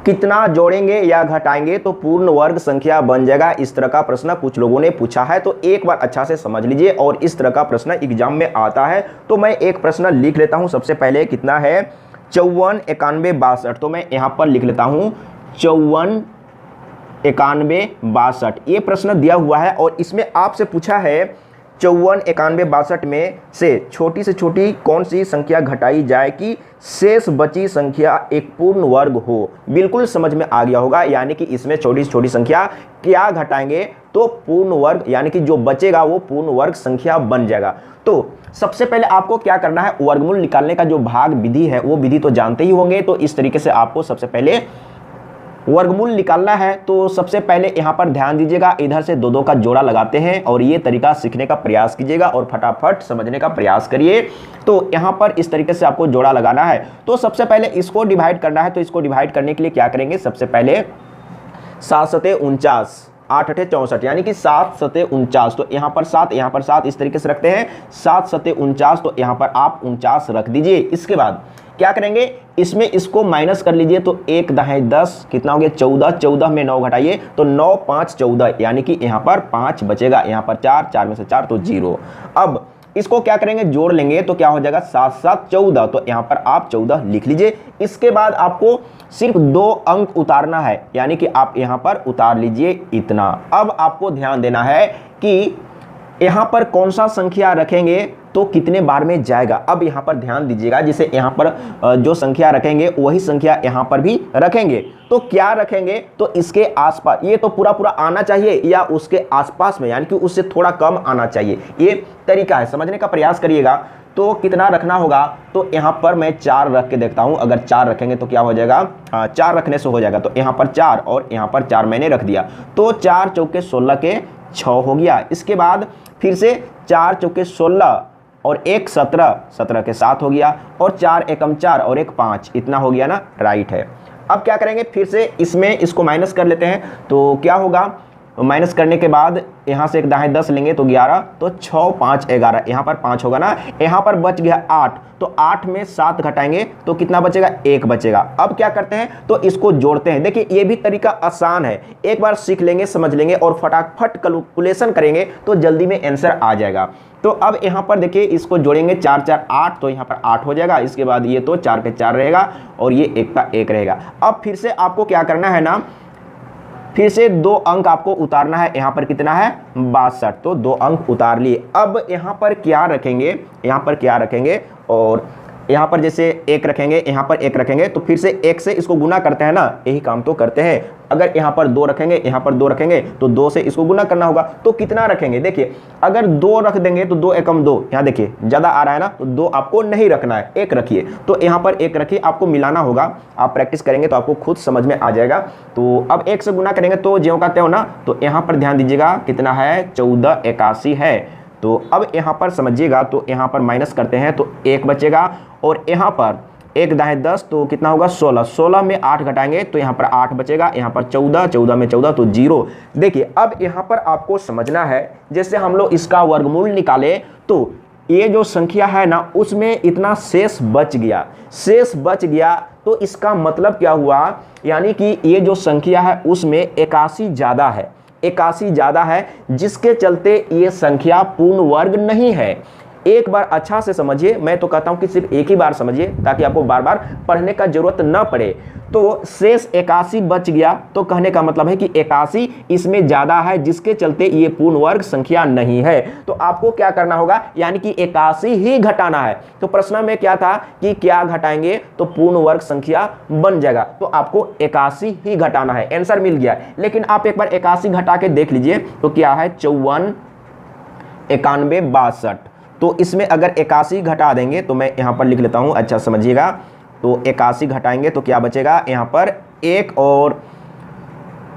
कितना जोड़ेंगे या घटाएंगे तो पूर्ण वर्ग संख्या बन जाएगा। इस तरह का प्रश्न कुछ लोगों ने पूछा है, तो एक बार अच्छा से समझ लीजिए। और इस तरह का प्रश्न एग्जाम में आता है, तो मैं एक प्रश्न लिख लेता हूं। सबसे पहले कितना है 54 91 62, तो मैं यहां पर लिख लेता हूं 54 91 62। ये प्रश्न दिया हुआ है और इसमें आपसे पूछा है 54 91 62 में से छोटी कौन सी संख्या घटाई जाए कि शेष बची संख्या एक पूर्ण वर्ग हो। बिल्कुल समझ में आ गया होगा, यानी कि इसमें छोटी से छोटी संख्या क्या घटाएंगे तो पूर्ण वर्ग, यानी कि जो बचेगा वो पूर्ण वर्ग संख्या बन जाएगा। तो सबसे पहले आपको क्या करना है, वर्गमूल निकालने का जो भाग विधि है वो विधि तो जानते ही होंगे। तो इस तरीके से आपको सबसे पहले वर्गमूल निकालना है। तो सबसे पहले यहाँ पर ध्यान दीजिएगा, इधर से दो का जोड़ा लगाते हैं और ये तरीका सीखने का प्रयास कीजिएगा और फटाफट समझने का प्रयास करिए। तो यहाँ पर इस तरीके से आपको जोड़ा लगाना है। तो सबसे पहले इसको डिवाइड करना है। तो इसको डिवाइड करने के लिए क्या करेंगे, सबसे पहले 7 सते 49 8 अठे 64, यानी कि 7 सते 49। तो यहाँ पर 7 यहाँ पर 7 इस तरीके से रखते हैं 7 सते 49। तो यहाँ पर आप 49 रख दीजिए। इसके बाद क्या करेंगे, इसमें इसको माइनस कर लीजिए। तो 1 दाएं 10 कितना हो गया 14, 14 में 9 घटाइए तो 9 5 14, यानी कि यहाँ पर 5 बचेगा। यहाँ पर 4, 4 में से 4 तो 0। अब इसको क्या करेंगे, जोड़ लेंगे तो क्या हो जाएगा 7 7 14। तो यहाँ पर आप 14 लिख लीजिए। इसके बाद आपको सिर्फ 2 अंक उतारना है, यानी कि आप यहाँ पर उतार लीजिए इतना। अब आपको ध्यान देना है कि यहाँ पर कौन सा संख्या रखेंगे तो कितने बार में जाएगा। अब यहाँ पर ध्यान दीजिएगा, जिसे यहाँ पर जो संख्या रखेंगे वही संख्या यहाँ पर भी रखेंगे। तो क्या रखेंगे, तो इसके आसपास, ये तो पूरा पूरा आना चाहिए या उसके आसपास में, यानी कि उससे थोड़ा कम आना चाहिए। ये तरीका है, समझने का प्रयास करिएगा। तो कितना रखना होगा, तो यहाँ पर मैं 4 रख के देखता हूँ। अगर 4 रखेंगे तो क्या हो जाएगा, 4 रखने से हो जाएगा। तो यहाँ पर 4 और यहाँ पर 4 मैंने रख दिया। तो 4 चौके 16 के 6 हो गया। इसके बाद फिर से 4 चौके 16 और 1 17, 17 के 7 हो गया। और 4 एकम 4 और 1 5, इतना हो गया ना, राइट है। अब क्या करेंगे, फिर से इसमें इसको माइनस कर लेते हैं। तो क्या होगा, माइनस करने के बाद यहाँ से एक दाएं 10 लेंगे तो 11, तो 6 5 11, यहाँ पर 5 होगा ना। यहाँ पर बच गया 8, तो 8 में 7 घटाएंगे तो कितना बचेगा, 1 बचेगा। अब क्या करते हैं, तो इसको जोड़ते हैं। देखिए ये भी तरीका आसान है, एक बार सीख लेंगे समझ लेंगे और फटाफट कैलकुलेशन करेंगे तो जल्दी में आंसर आ जाएगा। तो अब यहाँ पर देखिए इसको जोड़ेंगे 4 4 8, तो यहाँ पर 8 हो जाएगा। इसके बाद ये तो 4 के 4 रहेगा और ये 1 का 1 रहेगा। अब फिर से आपको क्या करना है ना, फिर से 2 अंक आपको उतारना है। यहाँ पर कितना है 62, तो 2 अंक उतार लिए। अब यहाँ पर क्या रखेंगे, यहाँ पर क्या रखेंगे, और यहाँ पर जैसे 1 रखेंगे, यहाँ पर 1 रखेंगे, तो फिर से 1 से इसको गुना करते हैं ना, यही काम तो करते हैं। अगर यहाँ पर 2 रखेंगे, यहाँ पर 2 रखेंगे, तो 2 से इसको गुना करना होगा। तो कितना रखेंगे, देखिए अगर 2 रख देंगे तो 2 एकम 2, यहाँ देखिए ज़्यादा आ रहा है ना, तो 2 आपको नहीं रखना है, 1 रखिए। तो यहाँ पर 1 रखिए, आपको मिलाना होगा। आप प्रैक्टिस करेंगे तो आपको खुद समझ में आ जाएगा। तो अब 1 से गुना करेंगे तो ज्यों का त्यों ना। तो यहाँ पर ध्यान दीजिएगा कितना है, 14 81 है। तो अब यहाँ पर समझिएगा, तो यहाँ पर माइनस करते हैं तो 1 बचेगा। और यहाँ पर 1 दाएं 10, तो कितना होगा 16, 16 में 8 घटाएंगे तो यहाँ पर 8 बचेगा। यहाँ पर 14, 14 में 14 तो 0। देखिए अब यहाँ पर आपको समझना है, जैसे हम लोग इसका वर्गमूल निकाले तो ये जो संख्या है ना उसमें इतना शेष बच गया, शेष बच गया। तो इसका मतलब क्या हुआ, यानी कि ये जो संख्या है उसमें 81 ज़्यादा है, 81 ज़्यादा है, जिसके चलते ये संख्या पूर्ण वर्ग नहीं है। एक बार अच्छा से समझिए, मैं तो कहता हूं कि सिर्फ एक ही बार समझिए ताकि आपको बार बार पढ़ने का जरूरत न पड़े। तो शेष 81 बच गया, तो कहने का मतलब है कि 81 इसमें ज़्यादा है, जिसके चलते ये पूर्ण वर्ग संख्या नहीं है। तो आपको क्या करना होगा, यानी कि 81 ही घटाना है। तो प्रश्न में क्या था कि क्या घटाएंगे तो पूर्ण वर्ग संख्या बन जाएगा, तो आपको 81 ही घटाना है। आंसर मिल गया। लेकिन आप एक बार 81 घटा के देख लीजिए तो क्या है 54 91 62। तो इसमें अगर 81 घटा देंगे तो मैं यहाँ पर लिख लेता हूँ, अच्छा समझिएगा। तो 81 घटाएंगे तो क्या बचेगा, यहाँ पर 1 और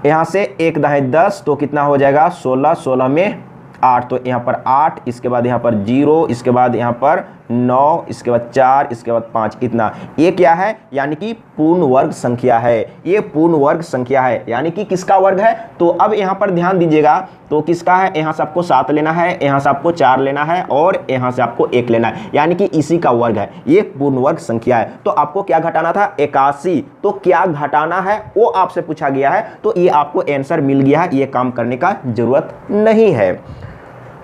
यहाँ से 1 दाएं 10, तो कितना हो जाएगा 16, 16 में 8, तो यहाँ पर 8, इसके बाद यहाँ पर 0, इसके बाद यहाँ पर 9, इसके बाद 4, इसके बाद 5, इतना। ये क्या है? यानी कि पूर्ण वर्ग संख्या है। ये पूर्ण वर्ग संख्या है, यानी कि किसका वर्ग है? तो अब यहाँ पर ध्यान दीजिएगा, तो किसका है? यहाँ से आपको 7 लेना है, यहाँ से आपको 4 लेना है और यहाँ से आपको 1 लेना है, यानी कि इसी का वर्ग है। ये पूर्ण वर्ग संख्या है। तो आपको क्या घटाना था? 81। तो क्या घटाना है वो आपसे पूछा गया है, तो ये आपको आंसर मिल गया है, ये काम करने का जरूरत नहीं है।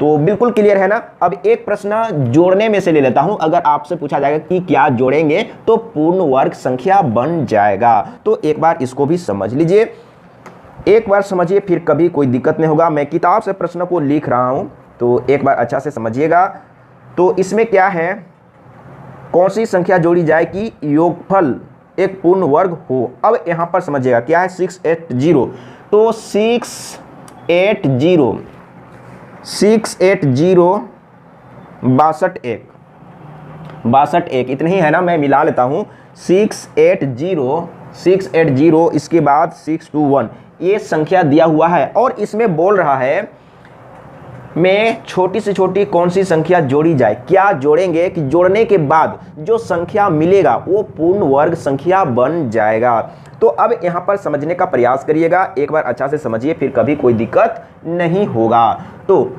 तो बिल्कुल क्लियर है ना। अब एक प्रश्न जोड़ने में से ले लेता हूं। अगर आपसे पूछा जाएगा कि क्या जोड़ेंगे तो पूर्ण वर्ग संख्या बन जाएगा, तो एक बार इसको भी समझ लीजिए, एक बार समझिए, फिर कभी कोई दिक्कत नहीं होगा। मैं किताब से प्रश्न को लिख रहा हूं, तो एक बार अच्छा से समझिएगा। तो इसमें क्या है, कौन सी संख्या जोड़ी जाए कि योगफल एक पूर्ण वर्ग हो। अब यहां पर समझिएगा क्या है, 680। तो 680 62 1 इतने ही है ना। मैं मिला लेता हूं, 680 इसके बाद 621, ये संख्या दिया हुआ है और इसमें बोल रहा है में छोटी से छोटी कौन सी संख्या जोड़ी जाए। क्या जोड़ेंगे कि जोड़ने के बाद जो संख्या मिलेगा वो पूर्ण वर्ग संख्या बन जाएगा। तो अब यहां पर समझने का प्रयास करिएगा, एक बार अच्छा से समझिए, फिर कभी कोई दिक्कत नहीं होगा। तो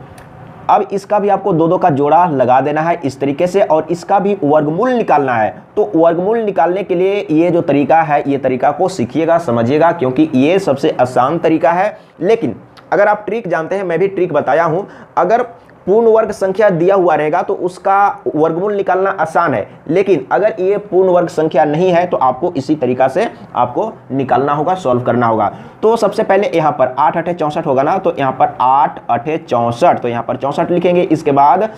अब इसका भी आपको दो का जोड़ा लगा देना है इस तरीके से, और इसका भी वर्गमूल निकालना है। तो वर्गमूल निकालने के लिए ये जो तरीका है, ये तरीका को सीखिएगा, समझिएगा, क्योंकि ये सबसे आसान तरीका है। लेकिन अगर आप ट्रिक जानते हैं, मैं भी ट्रिक बताया हूं, अगर पूर्ण वर्ग संख्या दिया हुआ रहेगा तो उसका वर्गमूल निकालना आसान है, लेकिन अगर ये पूर्ण वर्ग संख्या नहीं है तो आपको इसी तरीका से आपको निकालना होगा, सॉल्व करना होगा। तो सबसे पहले यहाँ पर 8 8 64 होगा ना, तो यहाँ पर 8 8 64, तो यहाँ पर 64 लिखेंगे। इसके बाद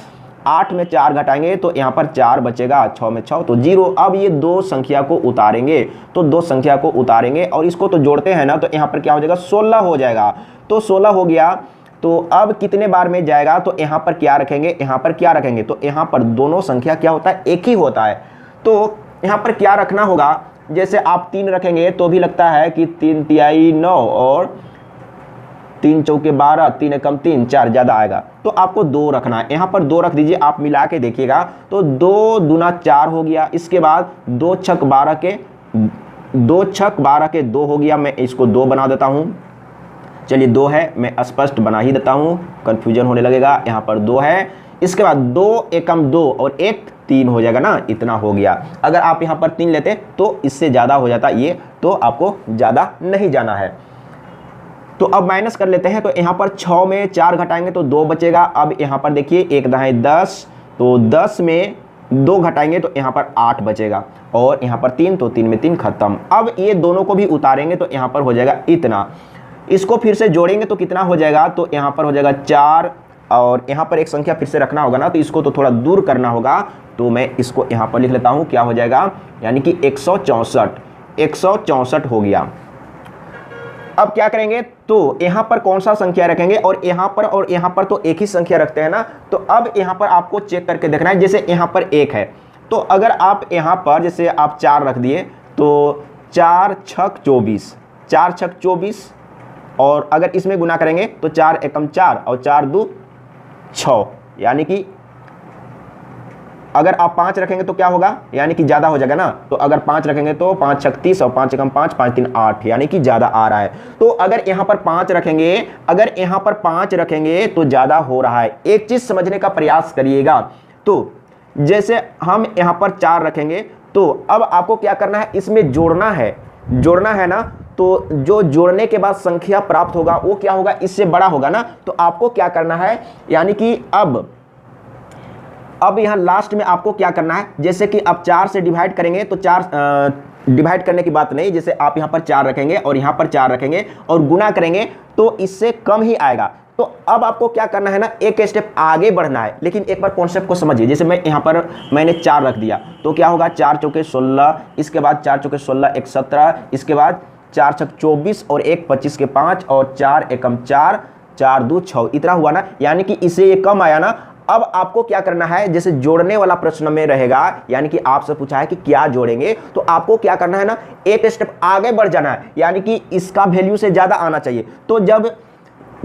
8 में 4 घटाएंगे तो यहाँ पर 4 बचेगा, 6 में 6 तो 0। अब ये दो संख्या को उतारेंगे, तो दो संख्या को उतारेंगे और इसको तो जोड़ते हैं ना, तो यहाँ पर क्या हो जाएगा, 16 हो जाएगा। तो 16 हो गया, तो अब कितने बार में जाएगा, तो यहाँ पर क्या रखेंगे, यहाँ पर क्या रखेंगे, तो यहाँ पर दोनों संख्या क्या होता है, एक ही होता है। तो यहाँ पर क्या रखना होगा, जैसे आप 3 रखेंगे तो भी लगता है कि 3 तिहाई 9 और 3 चौके 12, 3 एकम 3, 4 ज़्यादा आएगा, तो आपको 2 रखना है। यहाँ पर 2 रख दीजिए, आप मिला के देखिएगा तो 2 दूना 4 हो गया। इसके बाद 2 छक 12 के 2 हो गया। मैं इसको 2 बना देता हूँ, चलिए 2 है, मैं स्पष्ट बना ही देता हूँ, कन्फ्यूजन होने लगेगा। यहाँ पर 2 है, इसके बाद 2 एकम 2 और 1 3 हो जाएगा ना, इतना हो गया। अगर आप यहाँ पर 3 लेते तो इससे ज़्यादा हो जाता ये, तो आपको ज़्यादा नहीं जाना है। तो अब माइनस कर लेते हैं, तो यहाँ पर 6 में 4 घटाएंगे तो 2 बचेगा। अब यहाँ पर देखिए 1 दहाई 10, तो 10 में 2 घटाएंगे तो यहाँ पर 8 बचेगा, और यहाँ पर 3, तो 3 में 3 खत्म। अब ये दोनों को भी उतारेंगे तो यहाँ पर हो जाएगा इतना। इसको फिर से जोड़ेंगे तो कितना हो जाएगा, तो यहाँ पर हो जाएगा 4, और यहाँ पर एक संख्या फिर से रखना होगा ना, तो इसको तो थोड़ा दूर करना होगा, तो मैं इसको यहाँ पर लिख लेता हूँ, क्या हो जाएगा, यानी कि 164 हो गया। अब क्या करेंगे, तो यहाँ पर कौन सा संख्या रखेंगे, और यहाँ पर तो एक ही संख्या रखते हैं ना। तो अब यहाँ पर आपको चेक करके देखना है, जैसे यहाँ पर 1 है, तो अगर आप यहाँ पर जैसे आप 4 रख दिए तो 4 छक 24, 4 छक 24, और अगर इसमें गुना करेंगे तो 4 एकम 4 और 4 दू 6, यानी कि अगर आप 5 रखेंगे तो क्या होगा, यानी कि ज़्यादा हो जाएगा ना। तो अगर 5 रखेंगे तो 5 छक 30 और 5 एकम 5, 5 3 8, यानी कि ज़्यादा आ रहा है। तो अगर यहाँ पर 5 रखेंगे, तो ज़्यादा हो रहा है। एक चीज़ समझने का प्रयास करिएगा, तो जैसे हम यहाँ पर 4 रखेंगे, तो अब आपको क्या करना है, इसमें जोड़ना है ना। तो जो जोड़ने के बाद संख्या प्राप्त होगा वो क्या होगा, इससे बड़ा होगा ना। तो आपको क्या करना है, यानी कि अब यहाँ लास्ट में आपको क्या करना है, जैसे कि आप 4 से डिवाइड करेंगे तो 4 डिवाइड करने की बात नहीं, जैसे आप यहाँ पर 4 रखेंगे और यहाँ पर 4 रखेंगे और गुना करेंगे तो इससे कम ही आएगा। तो अब आपको क्या करना है ना, एक स्टेप आगे बढ़ना है। लेकिन एक बार कॉन्सेप्ट को समझिए, जैसे मैं यहाँ पर मैंने 4 रख दिया तो क्या होगा, 4 चौके 16, इसके बाद 4 चौके 16 1 17, इसके बाद 4 छक 24 और 1 25 के 5 और 4 एकम 4, 4 दू 6, इतना हुआ ना, यानी कि इससे ये कम आया ना। अब आपको क्या करना है, जैसे जोड़ने वाला प्रश्न में रहेगा, यानी कि आपसे पूछा है कि क्या जोड़ेंगे, तो आपको क्या करना है ना, एक स्टेप आगे बढ़ जाना है, यानी कि इसका वैल्यू से ज़्यादा आना चाहिए। तो जब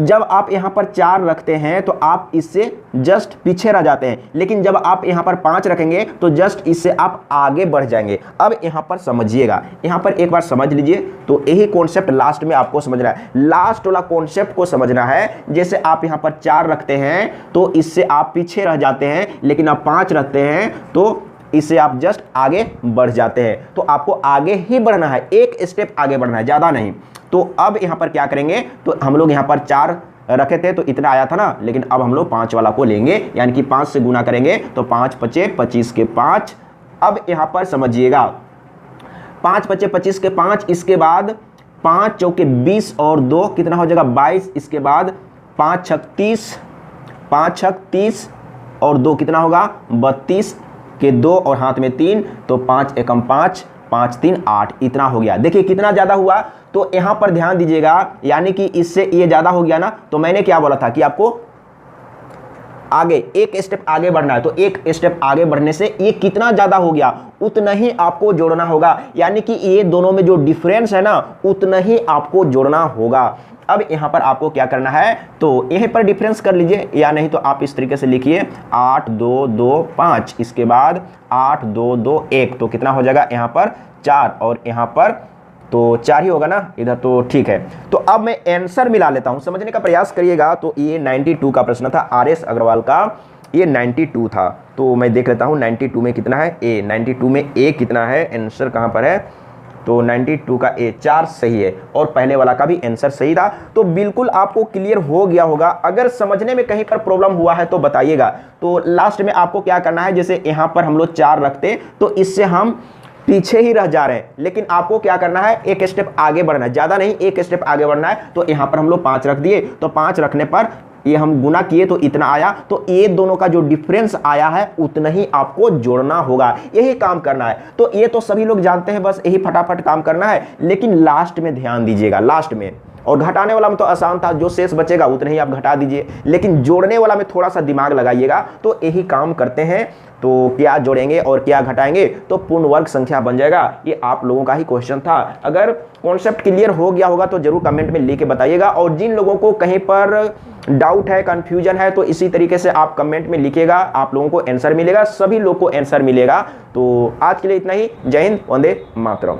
जब आप यहाँ पर 4 रखते हैं तो आप इससे जस्ट पीछे रह जाते हैं, लेकिन जब आप यहाँ पर 5 रखेंगे तो जस्ट इससे आप आगे बढ़ जाएंगे। अब यहाँ पर समझिएगा, यहाँ पर एक बार समझ लीजिए। तो यही कॉन्सेप्ट लास्ट में आपको समझना है, लास्ट वाला कॉन्सेप्ट को समझना है। जैसे आप यहाँ पर 4 रखते हैं तो इससे आप पीछे रह जाते हैं, लेकिन आप 5 रखते हैं तो इससे आप जस्ट आगे बढ़ जाते हैं। तो आपको आगे ही बढ़ना है, एक स्टेप आगे बढ़ना है, ज़्यादा नहीं। तो अब यहाँ पर क्या करेंगे, तो हम लोग यहाँ पर 4 रखे थे तो इतना आया था ना, लेकिन अब हम लोग 5 वाला को लेंगे, यानी कि 5 से गुना करेंगे तो 5 पचे 25 के 5। अब यहाँ पर समझिएगा, 5 पचे 25 के 5, इसके बाद 5 चौके 20 और 2 कितना हो जाएगा 22। इसके बाद 5 छक 30, 5 छक 30 और 2 कितना होगा 32 के 2 और हाथ में 3, तो 5 एकम 5, 5 3 8, इतना हो गया। देखिए कितना ज़्यादा हुआ। तो यहाँ पर ध्यान दीजिएगा, यानी कि इससे ये ज़्यादा हो गया ना। तो मैंने क्या बोला था कि आपको आगे एक स्टेप आगे बढ़ना है, तो एक स्टेप आगे बढ़ने से ये कितना ज़्यादा हो गया उतना ही आपको जोड़ना होगा, यानी कि ये दोनों में जो डिफरेंस है ना उतना ही आपको जोड़ना होगा। अब यहाँ पर आपको क्या करना है, तो यहीं पर डिफरेंस कर लीजिए, या नहीं तो आप इस तरीके से लिखिए 8 2 2 5, इसके बाद 8 2 2 1, तो कितना हो जाएगा यहाँ पर 4, और यहाँ पर तो 4 ही होगा ना इधर, तो ठीक है। तो अब मैं आंसर मिला लेता हूँ, समझने का प्रयास करिएगा। तो ये 92 का प्रश्न था, RS अग्रवाल का, ये 92 था। तो मैं देख लेता हूँ 92 में कितना है ए, 92 में ए कितना है, आंसर कहाँ पर है, तो 92 का ए 4 सही है, और पहले वाला का भी आंसर सही था। तो बिल्कुल आपको क्लियर हो गया होगा। अगर समझने में कहीं पर प्रॉब्लम हुआ है तो बताइएगा। तो लास्ट में आपको क्या करना है, जैसे यहाँ पर हम लोग 4 रखते तो इससे हम पीछे ही रह जा रहे हैं, लेकिन आपको क्या करना है, एक स्टेप आगे बढ़ना है, ज़्यादा नहीं, एक स्टेप आगे बढ़ना है। तो यहाँ पर हम लोग 5 रख दिए, तो 5 रखने पर ये हम गुना किए तो इतना आया, तो ये दोनों का जो डिफरेंस आया है उतना ही आपको जोड़ना होगा, यही काम करना है। तो ये तो सभी लोग जानते हैं, बस यही फटाफट काम करना है। लेकिन लास्ट में ध्यान दीजिएगा, लास्ट में, और घटाने वाला में तो आसान था, जो शेष बचेगा उतना ही आप घटा दीजिए, लेकिन जोड़ने वाला में थोड़ा सा दिमाग लगाइएगा। तो यही काम करते हैं, तो क्या जोड़ेंगे और क्या घटाएंगे तो पूर्ण वर्ग संख्या बन जाएगा। ये आप लोगों का ही क्वेश्चन था। अगर कॉन्सेप्ट क्लियर हो गया होगा तो जरूर कमेंट में लिख के बताइएगा, और जिन लोगों को कहीं पर डाउट है, कंफ्यूजन है, तो इसी तरीके से आप कमेंट में लिखिएगा, आप लोगों को आंसर मिलेगा, सभी लोग को आंसर मिलेगा। तो आज के लिए इतना ही। जय हिंद, वंदे मातरम।